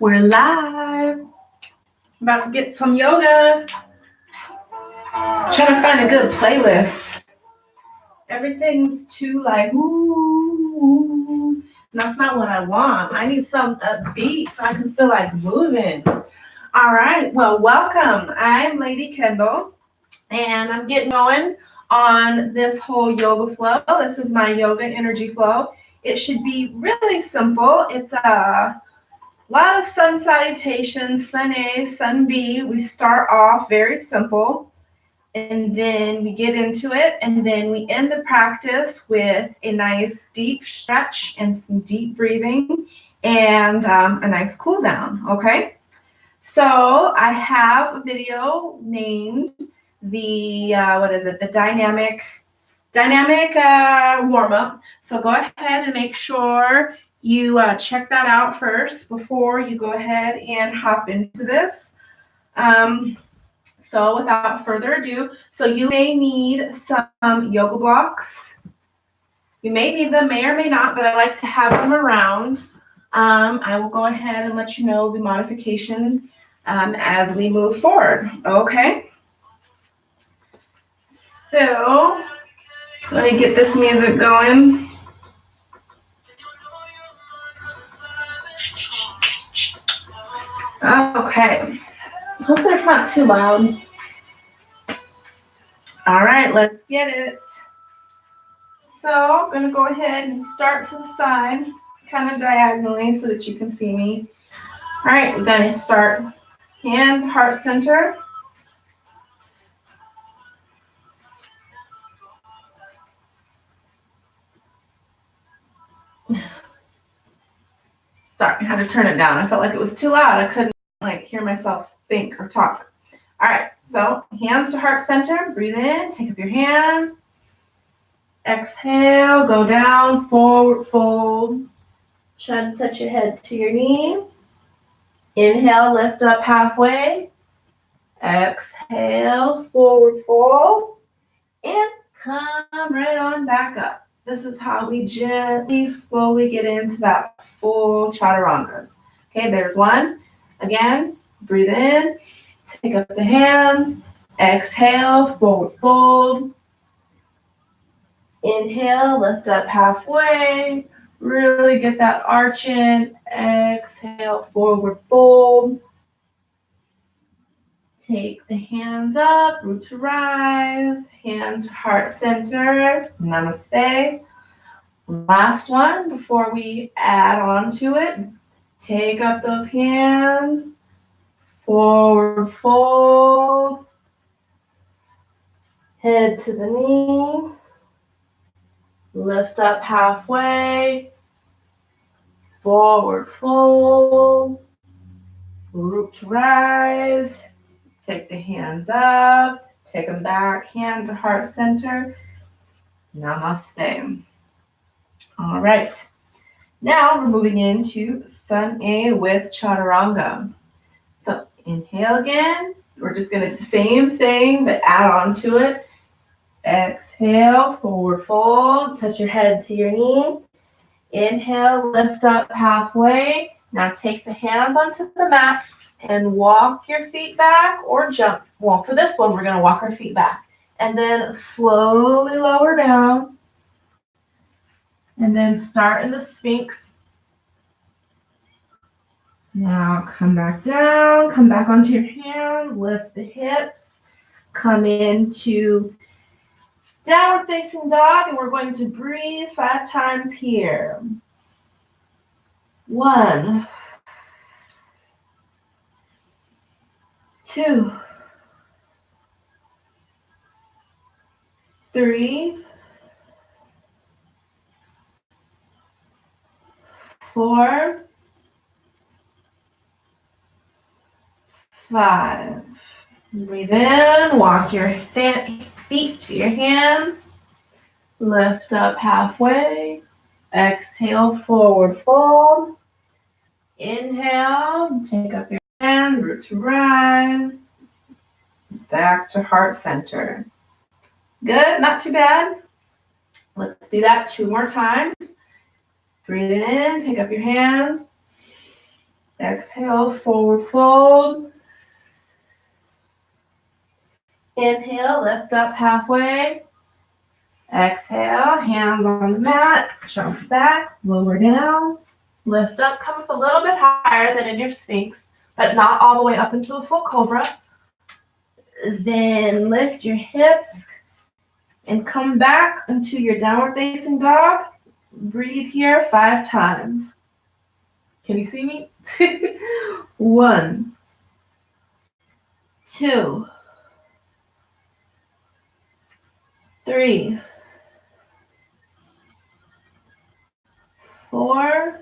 We're live. About to get some yoga. Trying to find a good playlist. Everything's too like, ooh. That's not what I want. I need some upbeat so I can feel like moving. All right. Well, welcome. I'm Lady Kendall, and I'm getting going on this whole yoga flow. This is my yoga NrG flow. It should be really simple. It's a lot of sun salutations, sun A, sun B. We start off very simple, and then we get into it, and then we end the practice with a nice deep stretch and some deep breathing and a nice cool down, okay? So I have a video named the, the dynamic warm-up. So go ahead and make sure you check that out first before you go ahead and hop into this. So without further ado, so you may need some yoga blocks. You may need them, may or may not, but I like to have them around. I will go ahead and let you know the modifications as we move forward, okay? So let me get this music going. Okay, hopefully it's not too loud. All right, let's get it. So I'm going to go ahead and start to the side, kind of diagonally so that you can see me. All right, we're going to start hand to heart center. Sorry, I had to turn it down. I felt like it was too loud. I couldn't hear myself think or talk. All right, so hands to heart center. Breathe in, take up your hands. Exhale, go down, forward fold. Try to touch your head to your knee. Inhale, lift up halfway. Exhale, forward fold. And come right on back up. This is how we gently, slowly get into that full chaturangas. Okay, there's one. Again, breathe in, take up the hands. Exhale, forward fold. Inhale, lift up halfway. Really get that arch in. Exhale, forward fold. Take the hands up, root to rise, hand to heart center, namaste. Last one before we add on to it. Take up those hands, forward fold, head to the knee, lift up halfway, forward fold, root to rise. Take the hands up, take them back, hand to heart center. Namaste. All right. Now we're moving into Sun A with Chaturanga. So inhale again. We're just going to do the same thing, but add on to it. Exhale, forward fold. Touch your head to your knee. Inhale, lift up halfway. Now take the hands onto the mat and walk your feet back or jump. Well, for this one, we're going to walk our feet back. And then slowly lower down. And then start in the Sphinx. Now come back down, come back onto your hand, lift the hips, come into downward facing dog, and we're going to breathe 5 times here. 1, 2, 3, 4, 5. Breathe in, walk your feet to your hands, lift up halfway, exhale, forward fold, inhale, take up your hands, root to rise, back to heart center. Good, not too bad. Let's do that 2 more times. Breathe in, take up your hands. Exhale, forward fold. Inhale, lift up halfway. Exhale, hands on the mat, jump back, lower down, lift up, come up a little bit higher than in your Sphinx, but not all the way up into a full cobra. Then lift your hips and come back into your downward facing dog. Breathe here 5 times. Can you see me? 1, 2, 3, 4,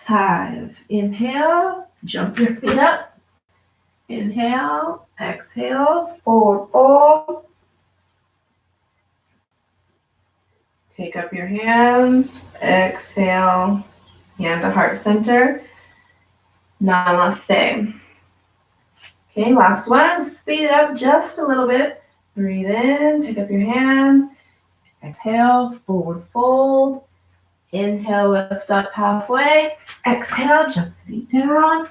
5. Inhale, jump your feet up. Inhale, exhale, forward fold. Take up your hands, exhale, hand to heart center. Namaste. Okay, last one. Speed it up just a little bit. Breathe in, take up your hands. Exhale, forward fold. Inhale, lift up halfway. Exhale, jump the feet down.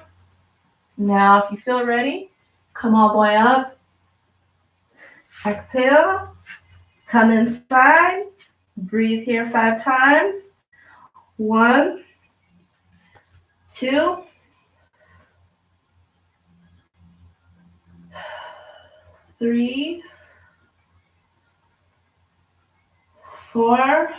Now, if you feel ready, come all the way up. Exhale, come inside. Breathe here 5 times. 1, 2, 3, 4,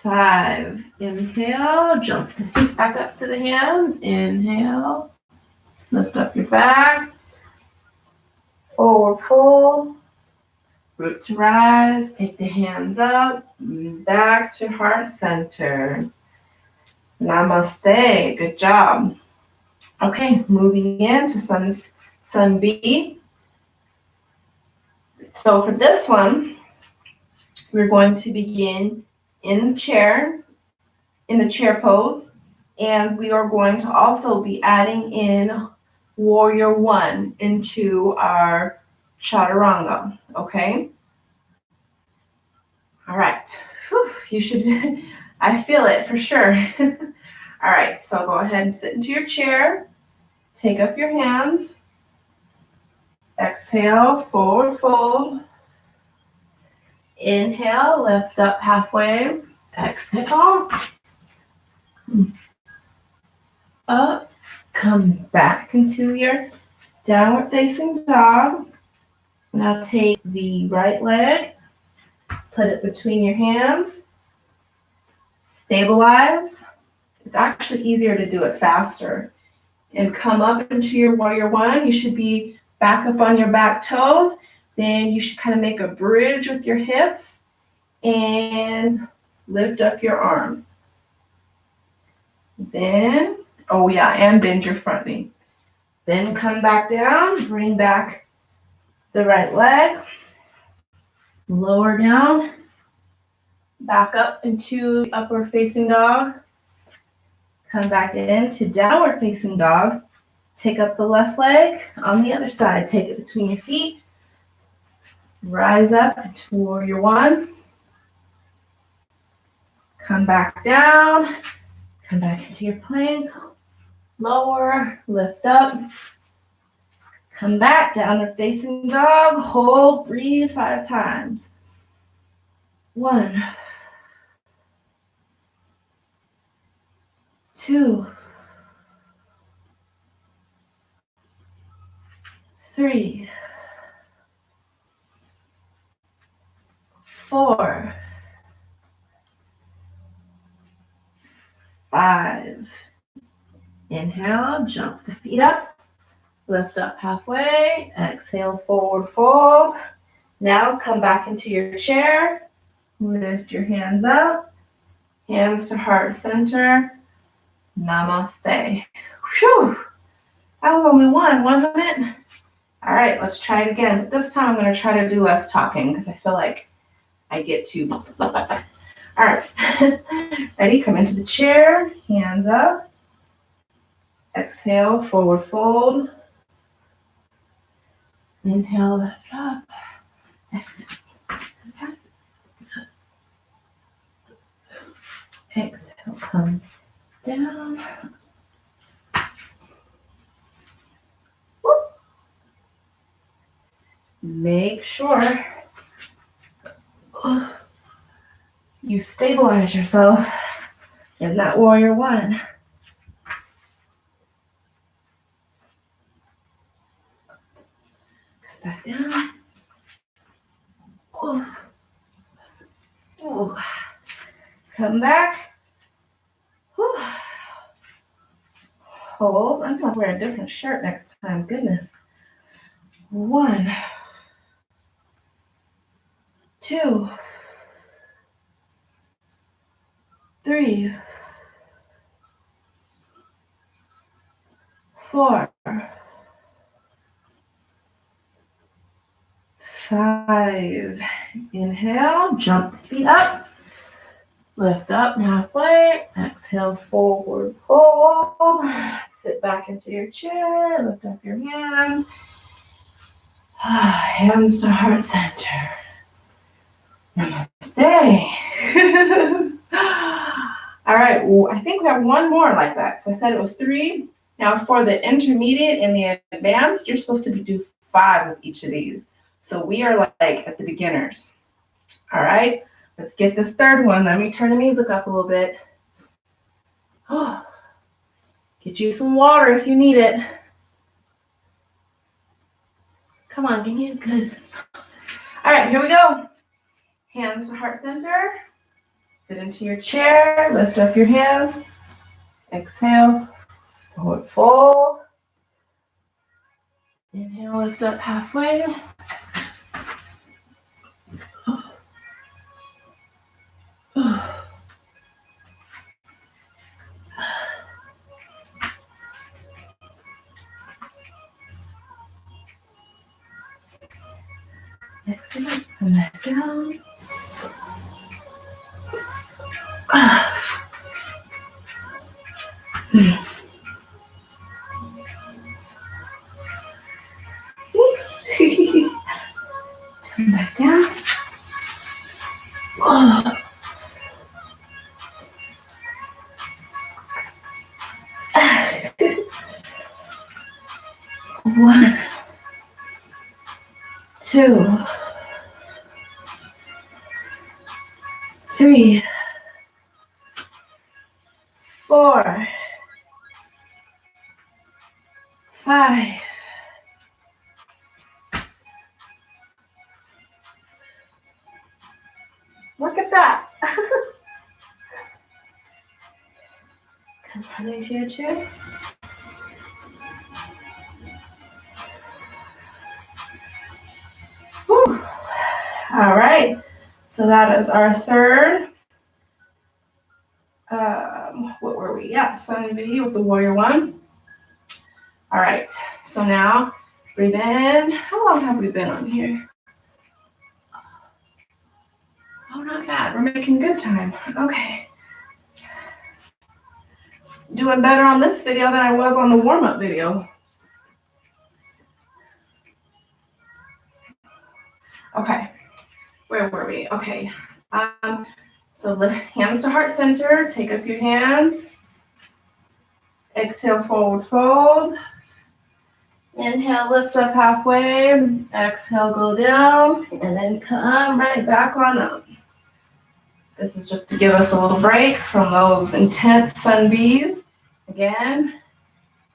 5. Inhale, jump the feet back up to the hands. Inhale, lift up your back. Forward fold. Root to rise. Take the hands up. Back to heart center. Namaste. Good job. Okay, moving into Sun B. So for this one, we're going to begin in the chair pose, and we are going to also be adding in Warrior 1 into our chaturanga, okay? All right, whew, you should, I feel it for sure. All right, so go ahead and sit into your chair, take up your hands, exhale, forward fold, inhale, lift up halfway, exhale, up, come back into your downward facing dog. Now take the right leg, put it between your hands, stabilize. It's actually easier to do it faster. And come up into your Warrior 1. You should be back up on your back toes. Then you should kind of make a bridge with your hips and lift up your arms. Then, oh yeah, and bend your front knee. Then come back down, bring back the right leg, lower down, back up into upward facing dog, come back into downward facing dog, take up the left leg on the other side, take it between your feet, rise up into Warrior 1, come back down, come back into your plank, lower, lift up, come back, downward facing dog, hold, breathe 5 times. 1, 2, 3, 4, 5. Inhale, jump the feet up, lift up halfway, exhale, forward fold. Now come back into your chair, lift your hands up, hands to heart center, namaste. Whew, that was only one, wasn't it? All right, let's try it again. But this time I'm going to try to do less talking because I feel like I get too. All right, ready? Come into the chair, hands up. Exhale, forward fold. Inhale, lift up. Exhale. come down. Whoop. Make sure you stabilize yourself in that warrior one. Come back down. Ooh. Ooh. Come back. Whew. Hold. I'm going to wear a different shirt next time. Goodness. 1, 2, 3, 4, 5. Inhale, jump feet up. Lift up halfway. Exhale, forward fold. Sit back into your chair. Lift up your hands. Hands to heart center. Namaste. All right, well, I think we have one more like that. I said it was 3. Now for the intermediate and the advanced, you're supposed to do 5 of each of these. So we are like at the beginners. All right, let's get this third one. Let me turn the music up a little bit. Get you some water if you need it. Come on, give me a good. All right, here we go. Hands to heart center. Sit into your chair. Lift up your hands. Exhale. Forward fold. Inhale, lift up halfway. Exhale, come back down. Come back down. 1, 2, 3, 4, 5. Look at that. Come on into your chair. Whew. All right. So that is our third. What were we? Yeah, Sun V with the warrior one. All right. So now breathe in. How long have we been on here? Oh, not bad. We're making good time. Okay. Doing better on this video than I was on the warm-up video. Okay. Where were we? Okay. So lift hands to heart center. Take up your hands. Exhale, forward fold. Inhale, lift up halfway. Exhale, go down. And then come right back on up. This is just to give us a little break from those intense sun Bs. Again,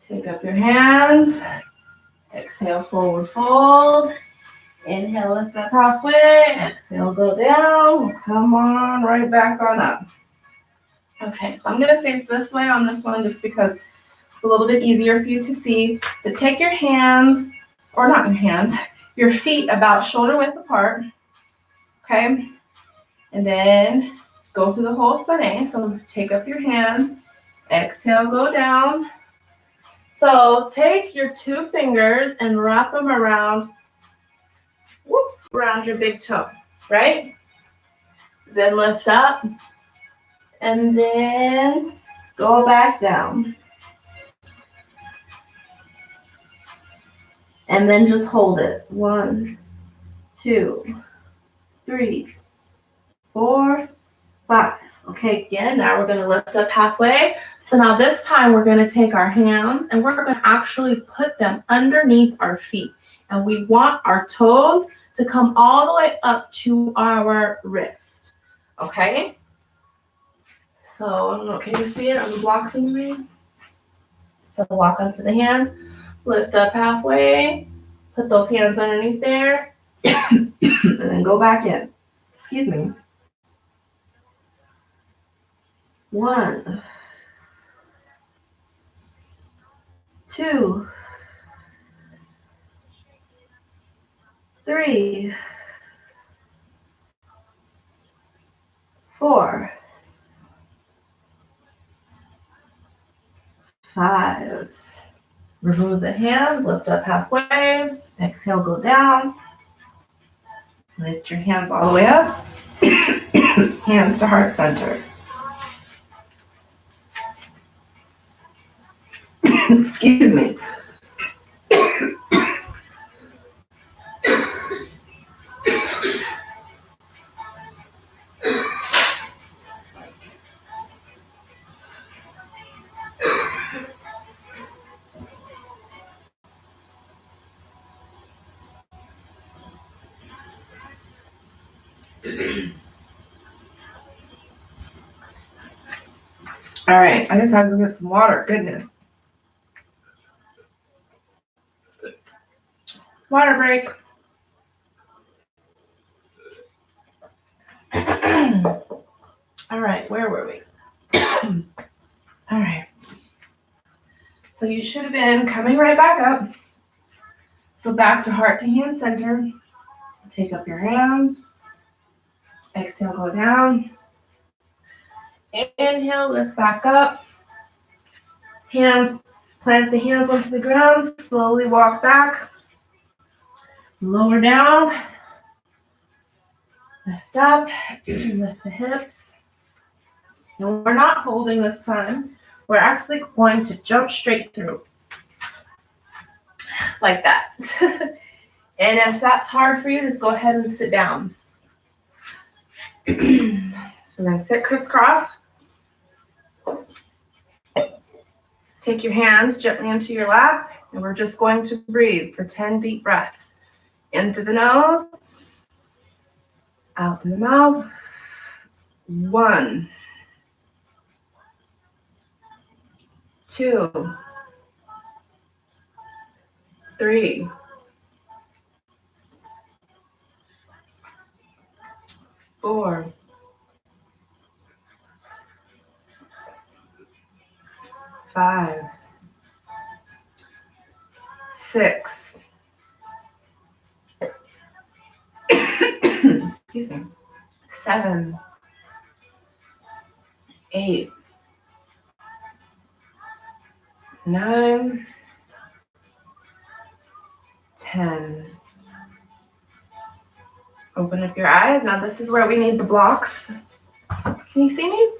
take up your hands. Exhale, forward fold. Inhale, lift up halfway. Exhale, go down. Come on, right back on up. Okay, so I'm going to face this way on this one just because it's a little bit easier for you to see. So take your hands, or not your hands, your feet about shoulder width apart. Okay, and then go through the whole sunny. So take up your hands. Exhale, go down. So take your 2 fingers and wrap them around, around your big toe, right? Then lift up, and then go back down. And then just hold it. 1, 2, 3, 4, 5. Okay, again, now we're going to lift up halfway. So now this time we're going to take our hands and we're going to actually put them underneath our feet. And we want our toes to come all the way up to our wrist. Okay? So, I don't know, can you see it on the blocks in your way? So walk onto the hands, lift up halfway, put those hands underneath there, and then go back in. Excuse me. 1, 2, 3, 4, 5. Remove the hands, lift up halfway, exhale, go down. Lift your hands all the way up. Hands to heart center. Excuse me. All right, I just had to get some water. Goodness. Water break. All right, where were we? All right. So you should have been coming right back up. So back to heart to hand center. Take up your hands. Exhale, go down. Inhale, lift back up. Hands, plant the hands onto the ground. Slowly walk back. Lower down. Lift up. Lift the hips. And we're not holding this time. We're actually going to jump straight through. Like that. And if that's hard for you, just go ahead and sit down. So we're going to sit crisscross. Take your hands gently into your lap, and we're just going to breathe for 10 deep breaths. In through the nose, out through the mouth. 1, 2, 3, 4, 5, 6. Excuse me. 7, 8, 9, 10. Open up your eyes. Now this is where we need the blocks. Can you see me?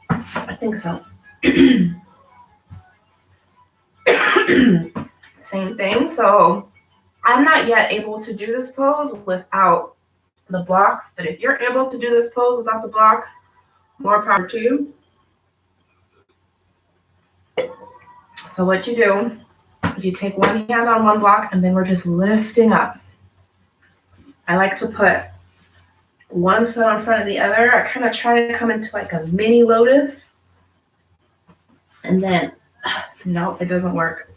I think so. Same thing. So I'm not yet able to do this pose without the blocks, but if you're able to do this pose without the blocks, more power to you. So what you do, you take one hand on one block and then we're just lifting up. I like to put one foot on front of the other. I kind of try to come into like a mini lotus. And then, no, it doesn't work.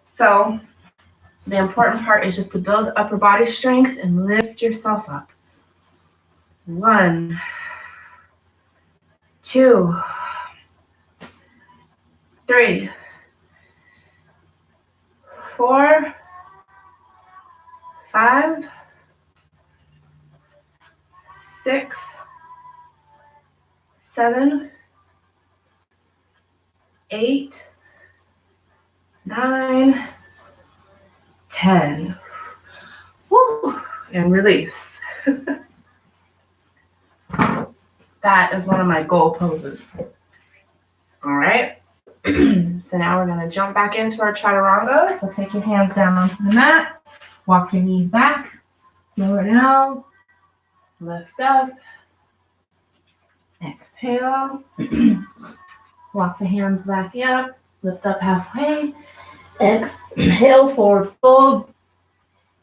So the important part is just to build upper body strength and lift yourself up. 1, 2, 3, 4, 5, 6, 7, 8, 9, 10. Woo! And release. That is one of my goal poses. All right. So now we're going to jump back into our chaturanga. So take your hands down onto the mat. Walk your knees back. Lower down. Lift up. Exhale. Walk the hands back up. Lift up halfway. Exhale, forward fold.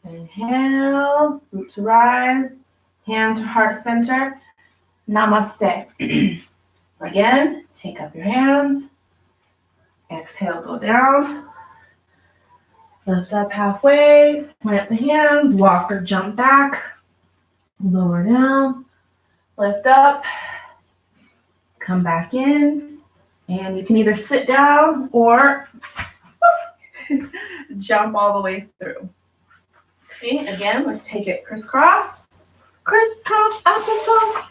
Inhale, root to rise. Hand to heart center. Namaste. Again, take up your hands. Exhale, go down. Lift up halfway. Plant the hands. Walk or jump back. Lower down. Lift up. Come back in. And you can either sit down or jump all the way through. Okay, again, let's take it crisscross. Crisscross applesauce.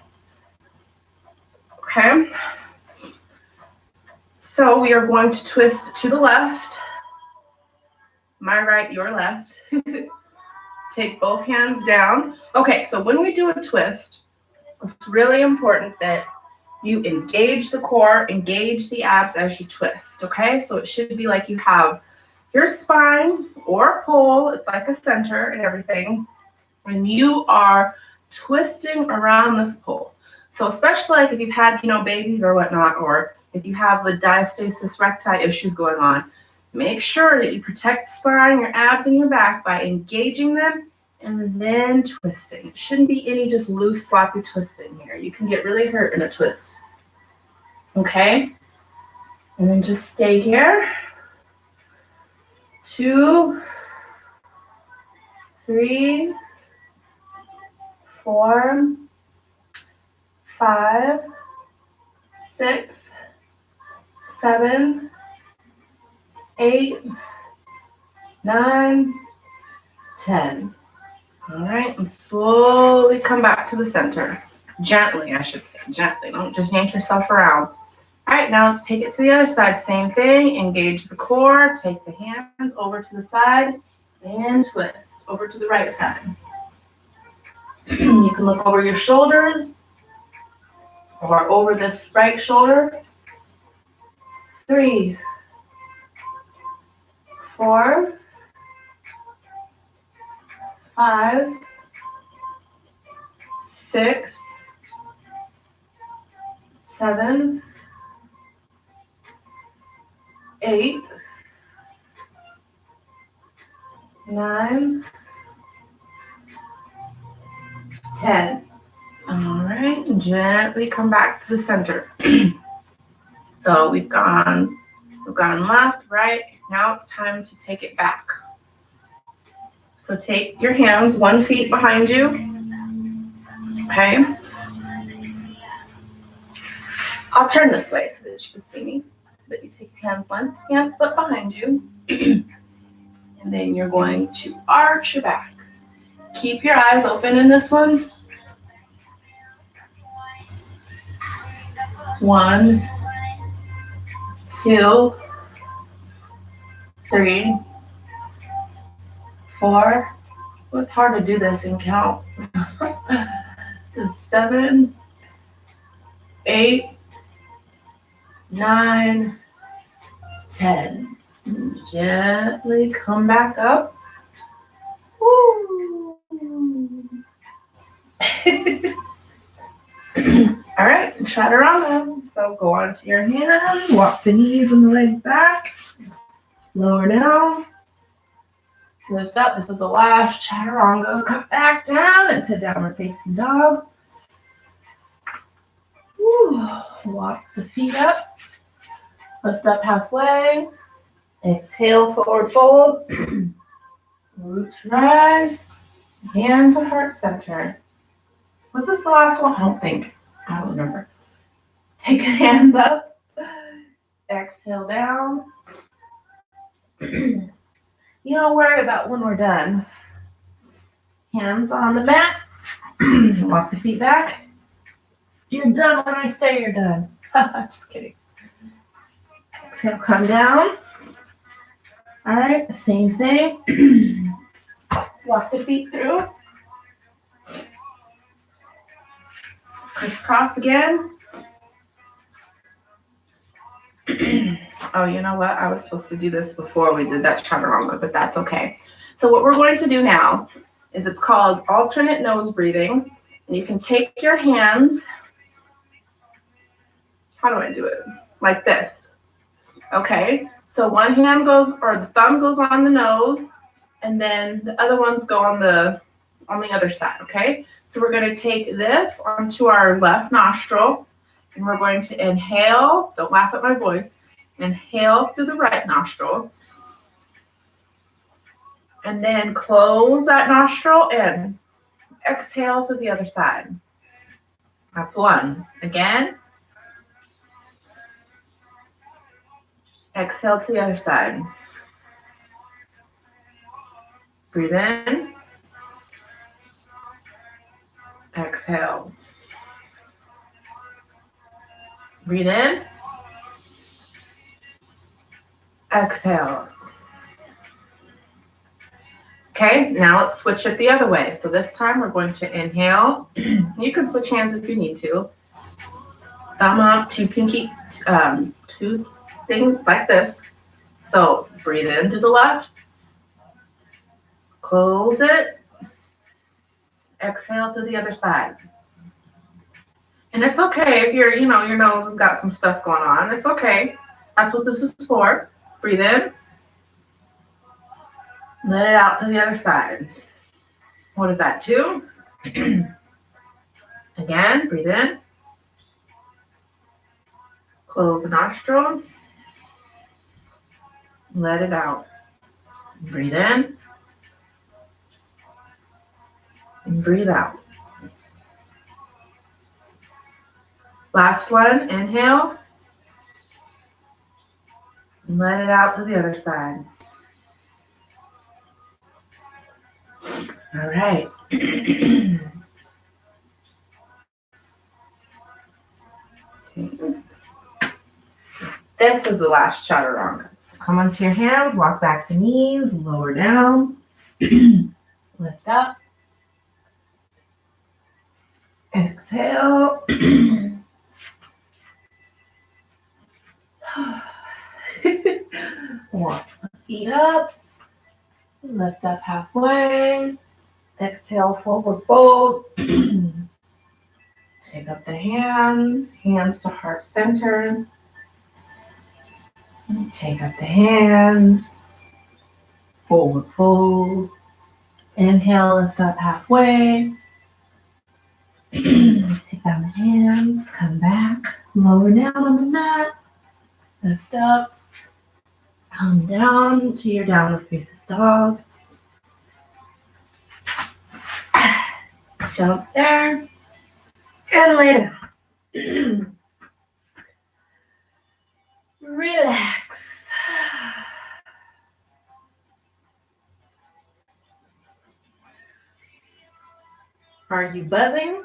Okay. So we are going to twist to the left. My right, your left. Take both hands down. Okay, so when we do a twist, it's really important that you engage the core, engage the abs as you twist, okay? So it should be like you have your spine or a pole, it's like a center and everything, and you are twisting around this pole. So especially like if you've had, babies or whatnot, or if you have the diastasis recti issues going on, make sure that you protect the spine, your abs, and your back by engaging them and then twisting. It shouldn't be any just loose, sloppy twisting here. You can get really hurt in a twist. Okay? And then just stay here. 2, 3, 4, 5, 6, 7, 8, 9, 10. All right, and slowly come back to the center. Gently, I should say, gently. Don't just yank yourself around. All right, now let's take it to the other side. Same thing, engage the core, take the hands over to the side, and twist over to the right side. You can look over your shoulders or over this right shoulder. 3, 4, 5, 6, 7, 8, 9, 10. All right, gently come back to the center. So we've gone left, right. Now it's time to take it back. So take your hands 1 foot behind you. Okay. I'll turn this way so that you can see me. But you take your hands 1 foot behind you. And then you're going to arch your back. Keep your eyes open in this one. 1, 2, 3, 4. It's hard to do this and count. 7, 8, 9, 10. Gently come back up. Woo. All right, chaturanga. So go onto your hands, walk the knees and the legs back, lower down, lift up. This is the last chaturanga. Come back down into downward facing dog. Woo. Walk the feet up, lift up halfway, exhale, forward fold, root to rise, hand to heart center. Was this the last one? I don't think. I don't remember. Take your hands up. Exhale down. You don't worry about when we're done. Hands on the mat. Walk the feet back. You're done when I say you're done. Just kidding. Exhale, come down. All right, the same thing. Walk the feet through. Crisscross again. Oh, you know what? I was supposed to do this before we did that chaturanga, but that's okay. So what we're going to do now is it's called alternate nose breathing. And you can take your hands how do I do it? Like this. Okay, so one hand goes, or the thumb goes on the nose, and then the other ones go on the other side, okay? So we're going to take this onto our left nostril, and we're going to inhale, don't laugh at my voice, inhale through the right nostril, and then close that nostril and exhale through the other side. That's one. Again, exhale to the other side. Breathe in, exhale. Breathe in, exhale. Okay, now let's switch it the other way. So this time we're going to inhale. You can switch hands if you need to. Thumb up, two pinky, two things like this. So breathe in to the left, close it, exhale to the other side. And it's okay if your nose has got some stuff going on. It's okay. That's what this is for. Breathe in. Let it out to the other side. What is that, 2? Again, breathe in. Close the nostril. Let it out. Breathe in. And breathe out. Last one, inhale. And let it out to the other side. All right. This is the last chaturanga. So come onto your hands, walk back the knees, lower down, lift up, exhale. Walk the feet up, lift up halfway, exhale, forward fold. Take up the hands to heart center. Take up the hands, forward fold. Inhale, lift up halfway. Take down the hands, come back, lower down on the mat, lift up, come down to your downward facing dog. Jump there and lay down. Relax. Are you buzzing?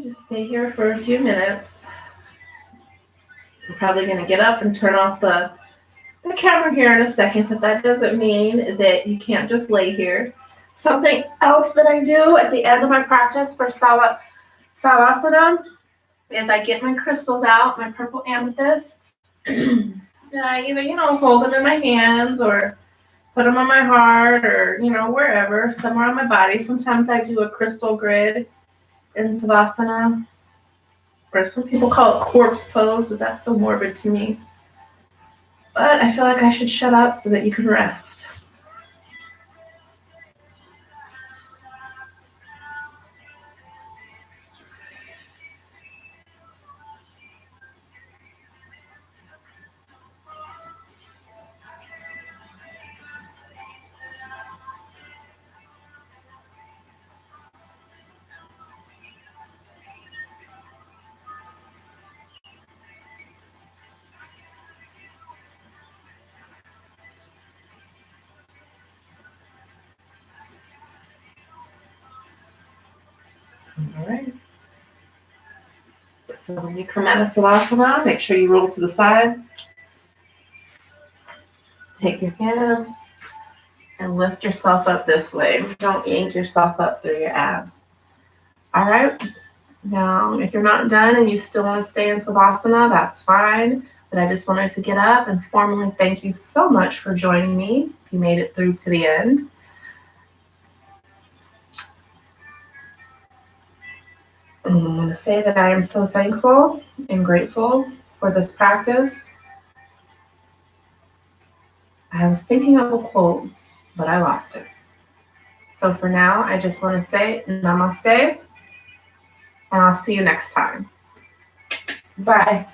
Just stay here for a few minutes. I'm probably going to get up and turn off the camera here in a second, but that doesn't mean that you can't just lay here. Something else that I do at the end of my practice for Savasana is I get my crystals out, my purple amethyst, and I either, hold them in my hands or put them on my heart or, wherever, somewhere on my body. Sometimes I do a crystal grid in Savasana, or some people call it corpse pose, but that's so morbid to me. But I feel like I should shut up so that you can rest. All right. So when you come out of Savasana, make sure you roll to the side. Take your hand and lift yourself up this way. Don't yank yourself up through your abs. All right. Now, if you're not done and you still want to stay in Savasana, that's fine. But I just wanted to get up and formally thank you so much for joining me. If you made it through to the end. I want to say that I am so thankful and grateful for this practice. I was thinking of a quote, but I lost it. So for now, I just want to say namaste, and I'll see you next time. Bye.